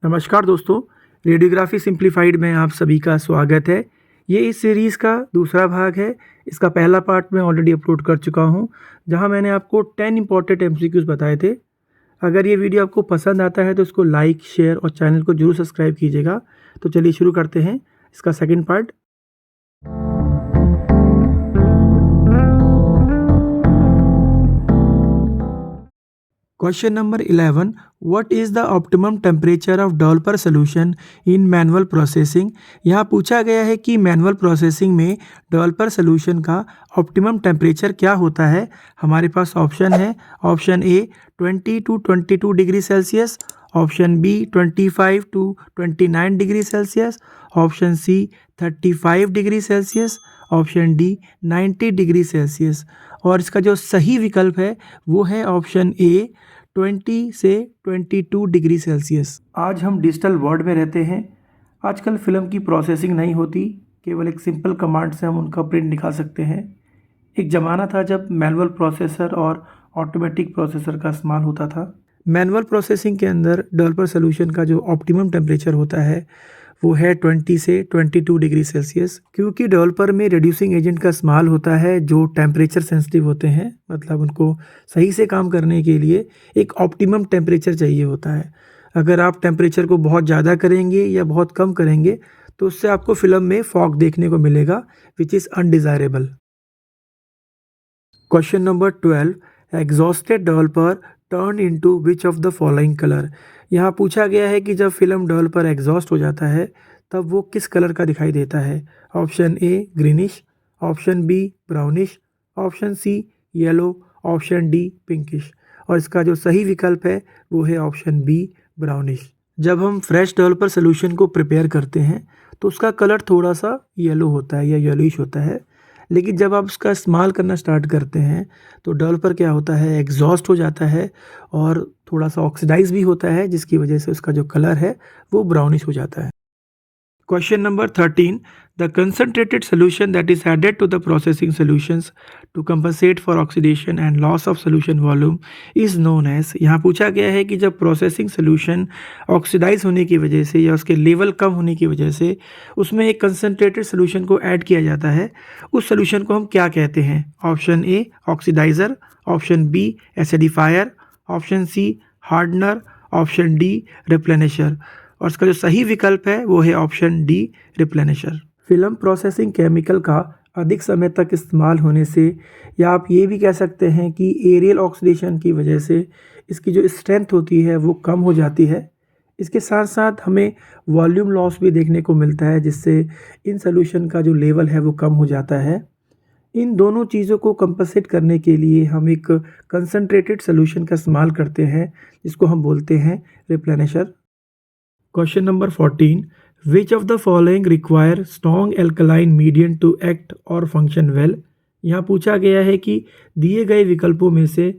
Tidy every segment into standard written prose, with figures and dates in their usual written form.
नमस्कार दोस्तों, radiography simplified में आप सभी का स्वागत है। ये इस सीरीज़ का दूसरा भाग है। इसका पहला पार्ट मैं ऑलरेडी अपलोड कर चुका हूँ, जहाँ मैंने आपको 10 इंपॉर्टेंट एमसीक्यूज़ बताए थे। अगर ये वीडियो आपको पसंद आता है तो इसको लाइक, शेयर और चैनल को जरूर सब्सक्राइब कीजिएगा। तो चलिए शुरू करते हैं इसका second part. Question number 11, what is the optimum temperature of developer solution in manual processing. यहाँ पूछा गया है कि मैनुअल प्रोसेसिंग में डेवलपर सोल्यूशन का ऑप्टिमम टेम्परेचर क्या होता है। हमारे पास ऑप्शन है, option A 20 to 22 degree Celsius, option B 25 to 29 degree Celsius, option C 35 degree Celsius, option D 90 degree Celsius. और इसका जो सही विकल्प है वो है ऑप्शन ए 20 से 22 डिग्री सेल्सियस। आज हम डिजिटल वर्ल्ड में रहते हैं। आजकल फ़िल्म की प्रोसेसिंग नहीं होती, केवल एक सिंपल कमांड से हम उनका प्रिंट निकाल सकते हैं। एक ज़माना था जब मैनुअल प्रोसेसर और ऑटोमेटिक प्रोसेसर का इस्तेमाल होता था। मैनुअल प्रोसेसिंग के अंदर डेवलपर सोल्यूशन का जो ऑप्टिमम टेम्परेचर होता है वो है 20 से 22 डिग्री सेल्सियस, क्योंकि डेवलपर में रिड्यूसिंग एजेंट का इस्तेमाल होता है जो टेम्परेचर सेंसिटिव होते हैं। मतलब उनको सही से काम करने के लिए एक ऑप्टिमम टेम्परेचर चाहिए होता है। अगर आप टेम्परेचर को बहुत ज़्यादा करेंगे या बहुत कम करेंगे तो उससे आपको फिल्म में फॉग देखने को मिलेगा, which is undesirable. Question number 12, exhausted developer turn into which of the following colour. यहाँ पूछा गया है कि जब फिल्म डेवलपर एग्जॉस्ट हो जाता है तब वो किस कलर का दिखाई देता है। Option A greenish, option B brownish, option C yellow, option D pinkish. और इसका जो सही विकल्प है वो है ऑप्शन बी ब्राउनिश। जब हम फ्रेश डेवलपर सोल्यूशन को प्रिपेयर करते हैं तो उसका कलर थोड़ा सा येलो होता है या येलोइश होता है, लेकिन जब आप उसका इस्तेमाल करना स्टार्ट करते हैं तो डेवलपर क्या होता है, एग्जॉस्ट हो जाता है और थोड़ा सा ऑक्सीडाइज भी होता है, जिसकी वजह से उसका जो कलर है वो ब्राउनिश हो जाता है। Question number 13, the concentrated solution that is added to the processing solutions to compensate for oxidation and loss of solution volume is known as. यहाँ पूछा गया है कि जब प्रोसेसिंग सोल्यूशन ऑक्सीडाइज होने की वजह से या उसके लेवल कम होने की वजह से उसमें एक कंसनट्रेटेड सोल्यूशन को ऐड किया जाता है, उस सोल्यूशन को हम क्या कहते हैं। Option A oxidiser, option B acidifier, option C hardener, option D replenisher. और इसका जो सही विकल्प है वो है option D replenisher. Film processing chemical का अधिक समय तक इस्तेमाल होने से, या आप ये भी कह सकते हैं कि एरियल ऑक्सीडेशन की वजह से इसकी जो स्ट्रेंथ होती है वो कम हो जाती है। इसके साथ साथ हमें वॉल्यूम लॉस भी देखने को मिलता है, जिससे इन सोल्यूशन का जो लेवल है वो कम हो जाता है। इन दोनों चीज़ों को कंपनसेट करने के लिए हम एक कंसनट्रेटेड सोल्यूशन का इस्तेमाल करते हैं, जिसको हम बोलते हैं replenisher. Question number 14, which of the following require strong alkaline medium to act और फंक्शन वेल। यहाँ पूछा गया है कि दिए गए विकल्पों में से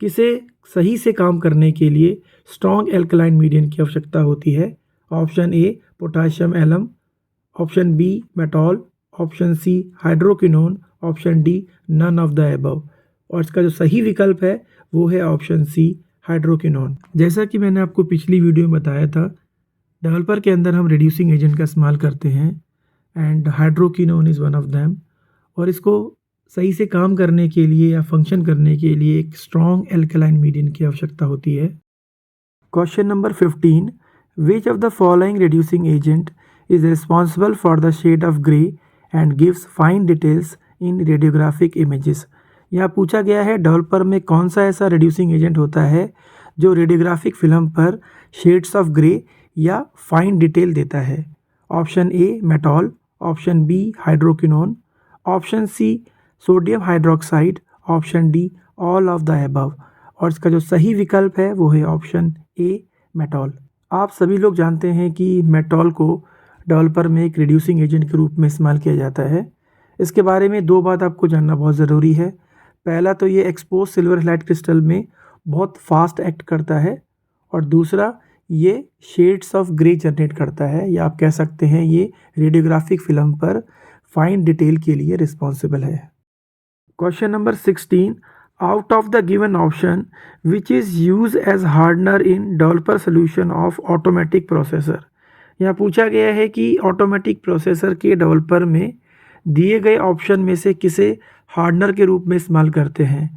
किसे सही से काम करने के लिए स्ट्रॉन्ग एल्कलाइन मीडियम की आवश्यकता होती है। Option A potassium alum, option B metol, option C hydroquinone, option D none of the above. और इसका जो सही विकल्प है वो है ऑप्शन सी हाइड्रोक्विनोन। जैसा कि मैंने आपको पिछली वीडियो में बताया था, डेवलपर के अंदर हम रिड्यूसिंग एजेंट का इस्तेमाल करते हैं and hydroquinone is one of them. और इसको सही से काम करने के लिए या फंक्शन करने के लिए एक स्ट्रॉन्ग एल्कलाइन मीडियम की आवश्यकता होती है। Question number 15, which of the following reducing agent is responsible for the shade of grey and gives fine details in radiographic images. यहाँ पूछा गया है डेवलपर में कौन सा ऐसा रिड्यूसिंग एजेंट होता है जो रेडियोग्राफिक फिल्म पर शेड्स ऑफ ग्रे या फाइन डिटेल देता है। Option A metol, option B hydroquinone, option C sodium hydroxide, option D all of the above. और इसका जो सही विकल्प है वो है ऑप्शन ए मेटॉल। आप सभी लोग जानते हैं कि मेटॉल को डेवलपर में एक रिड्यूसिंग एजेंट के रूप में इस्तेमाल किया जाता है। इसके बारे में दो बात आपको जानना बहुत ज़रूरी है। पहला तो ये एक्सपोज सिल्वर हैलाइड क्रिस्टल में बहुत फास्ट एक्ट करता है, और दूसरा ये शेड्स ऑफ ग्रे जनरेट करता है, या आप कह सकते हैं ये रेडियोग्राफिक फिल्म पर फाइन डिटेल के लिए रिस्पॉन्सिबल है। Question number 16, out of the given option which is use as hardener in developer solution of automatic processor. यहाँ पूछा गया है कि ऑटोमेटिक प्रोसेसर के डेवलपर में दिए गए ऑप्शन में से किसे हार्डनर के रूप में इस्तेमाल करते हैं।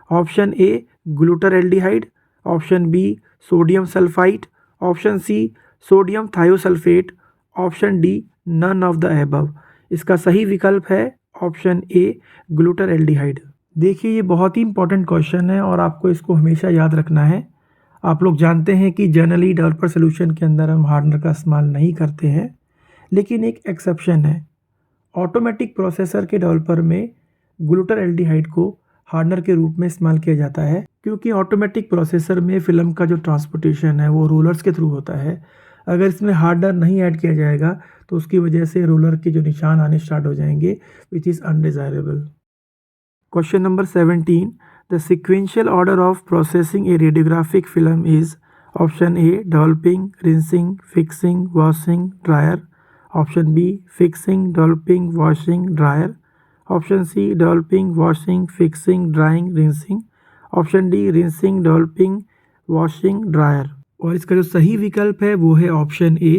Option A glutaraldehyde, option B sodium sulphide, option C sodium thiosulphate, option D none of the above. इसका सही विकल्प है ऑप्शन ए ग्लूटारेल्डिहाइड। देखिए ये बहुत ही इंपॉर्टेंट क्वेश्चन है और आपको इसको हमेशा याद रखना है। आप लोग जानते हैं कि जनरली डेवलपर सोल्यूशन के अंदर हम हार्डनर का इस्तेमाल नहीं करते हैं, लेकिन एक एक्सेप्शन है। ऑटोमेटिक प्रोसेसर के डेवलपर में ग्लूटारेल्डिहाइड को हार्डनर के रूप में इस्तेमाल किया जाता है, क्योंकि ऑटोमेटिक प्रोसेसर में फिल्म का जो ट्रांसपोर्टेशन है वो रोलर्स के थ्रू होता है। अगर इसमें हार्डनर नहीं ऐड किया जाएगा तो उसकी वजह से रोलर के जो निशान आने स्टार्ट हो जाएंगे, which is undesirable. Question number 17. The sequential order of processing a radiographic film is option A developing, rinsing, fixing, washing, dryer. Option B fixing, developing, washing, dryer. Option C developing, washing, fixing, drying, rinsing. Option D rinsing, developing, washing, dryer. और इसका जो सही विकल्प है वो है option ए,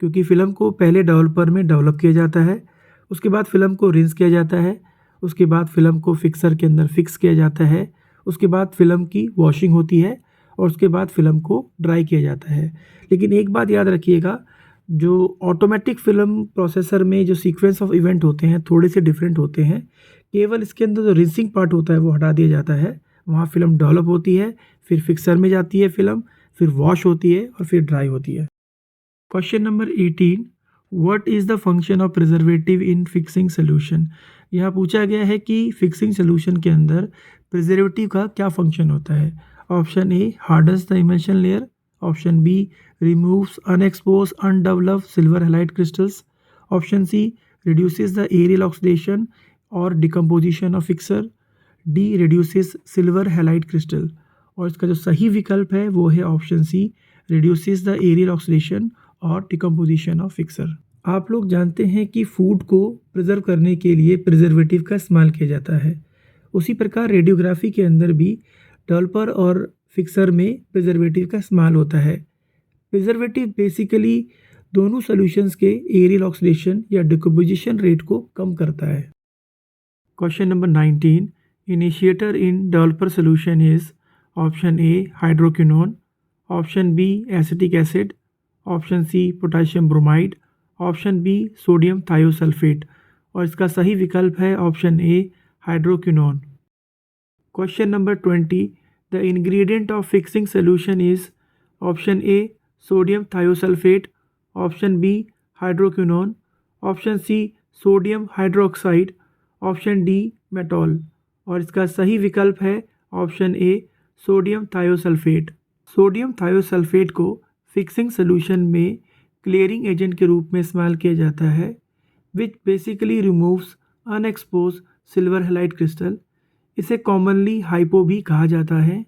क्योंकि film को पहले डेवलपर में डेवलप किया जाता है, उसके बाद फ़िल्म को रिंस किया जाता है, उसके बाद फ़िल्म को फिक्सर के अंदर फिक्स किया जाता है, उसके बाद फ़िल्म की वॉशिंग होती है और उसके बाद फ़िल्म को ड्राई किया जाता है। लेकिन एक बात याद रखिएगा, जो ऑटोमेटिक फ़िल्म प्रोसेसर में जो सीक्वेंस ऑफ इवेंट होते हैं थोड़े से डिफरेंट होते हैं। केवल इसके अंदर जो रिंसिंग पार्ट होता है वो हटा दिया जाता है, वहाँ फ़िल्म डेवलप होती है, फिर फिक्सर में जाती है फ़िल्म, फिर वॉश होती है और फिर ड्राई होती है। Question number 18. What is the function of preservative in fixing solution. यहाँ पूछा गया है कि फिक्सिंग सोल्यूशन के अंदर प्रिजर्वेटिव का क्या फंक्शन होता है। Option A hardens the emulsion layer, option B removes unexposed undeveloped silver halide crystals, option C reduces the aerial oxidation और decomposition of fixer, D reduces silver halide crystal. और इसका जो सही विकल्प है वो है option C reduces the aerial oxidation और डिकम्पोजिशन ऑफ फिक्सर। आप लोग जानते हैं कि फूड को प्रिजर्व करने के लिए प्रिजर्वेटिव का इस्तेमाल किया जाता है। उसी प्रकार रेडियोग्राफी के अंदर भी डेवलपर और फिक्सर में प्रिजर्वेटिव का इस्तेमाल होता है। प्रिजर्वेटिव बेसिकली दोनों सॉल्यूशंस के एरियल ऑक्सीडेशन या डिकम्पोजिशन रेट को कम करता है। Question number 19. Initiator in developer solution is option A hydroquinone, option B acetic acid, option C potassium bromide, option B sodium thiosulphate. और इसका सही विकल्प है option A hydroquinone. Question number 20. The ingredient of fixing solution is option A sodium thiosulphate, option B hydroquinone, option C sodium hydroxide, option D मेटॉल। और इसका सही विकल्प है option A sodium thiosulphate. Sodium thiosulphate को फिक्सिंग सोल्यूशन में clearing agent के रूप में इस्तेमाल किया जाता है, which basically removes unexposed silver halide crystal. इसे कॉमनली हाइपो भी कहा जाता है।